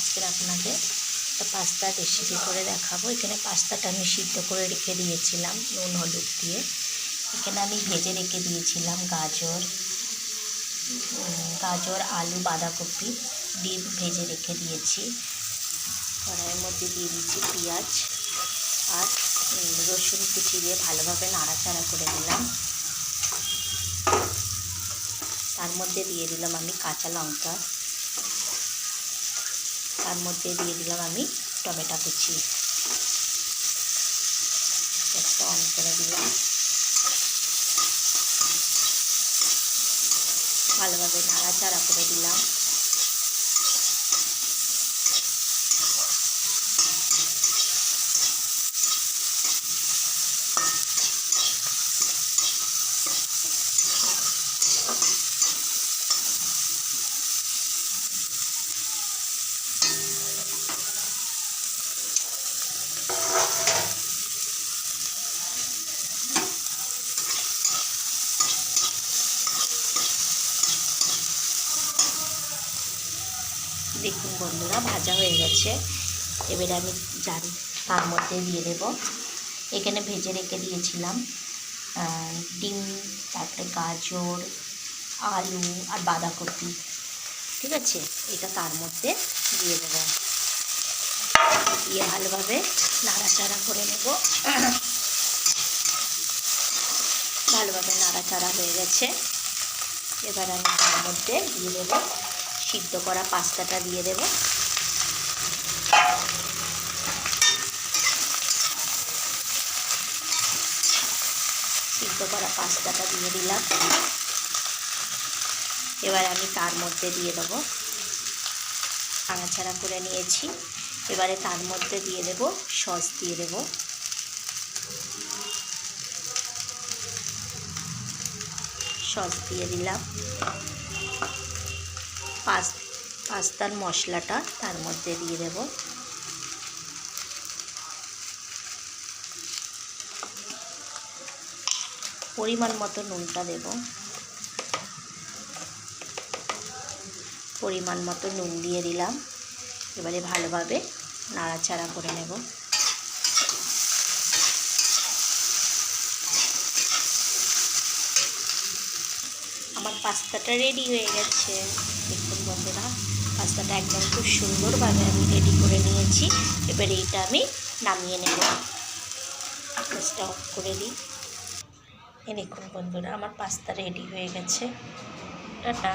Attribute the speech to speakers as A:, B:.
A: আজকের আপনাদের একটা পাস্তার রেসিপি করে দেখাবো। এখানে পাস্তাটা আমি সিদ্ধ করে রেখে দিয়েছিলাম নুন হলুদ দিয়ে। এখানে আমি ভেজে রেখে দিয়েছিলাম গাজর আলু বাঁধাকপি ডিম ভেজে রেখে দিয়েছি। কড়াইয়ের মধ্যে দিয়ে দিচ্ছি পেঁয়াজ আর রসুন কুচি দিয়ে ভালোভাবে নাড়াচাড়া করে দিলাম। তার মধ্যে দিয়ে দিলাম আমি কাঁচা লঙ্কা, তার মধ্যে দিয়ে দিলাম আমি টমেটো কুচি। গ্যাসটা অন করে দিলাম, ভালোভাবে নাড়াচাড়া করে দিলাম। দেখুন বন্ধুরা, ভাজা হয়ে গেছে। এবারে আমি তার মধ্যে দিয়ে দেব, এখানে ভেজে রেখে দিয়েছিলাম ডিম, তারপরে গাজর আলু আর বাঁধাকপি। ঠিক আছে, এটা তার মধ্যে দিয়ে দেব, দিয়ে ভালোভাবে নাড়াচাড়া করে নেব। ভালোভাবে নাড়াচাড়া হয়ে গেছে। এবার আমি তার মধ্যে দিয়ে দেব সিদ্ধ করা পাস্তাটা দিয়ে দেব। সিদ্ধ করা পাস্তাটা দিয়ে দিলাম। এবার আমি তার মধ্যে দিয়ে দেব, নাড়াচাড়া করে নিয়েছি। এবারে তার মধ্যে দিয়ে দেব সস, দিয়ে দেব সস দিয়ে দিলাম। পাস্তার মশলাটা তার মধ্যে দিয়ে দেব। পরিমাণ মতো নুনটা দেব, পরিমাণ মতো নুন দিয়ে দিলাম। এবারে ভালোভাবে নাড়াচাড়া করে নেব। আমার পাস্তাটা রেডি হয়ে গেছে। দেখুন বন্ধুরা, পাস্তাটা একদম খুব সুন্দরভাবে আমি রেডি করে নিয়েছি। এবারে এইটা আমি নামিয়ে নেব। গ্যাসটা অফ করে দিই। দেখুন বন্ধুরা, আমার পাস্তা রেডি হয়ে গেছে। টাটা।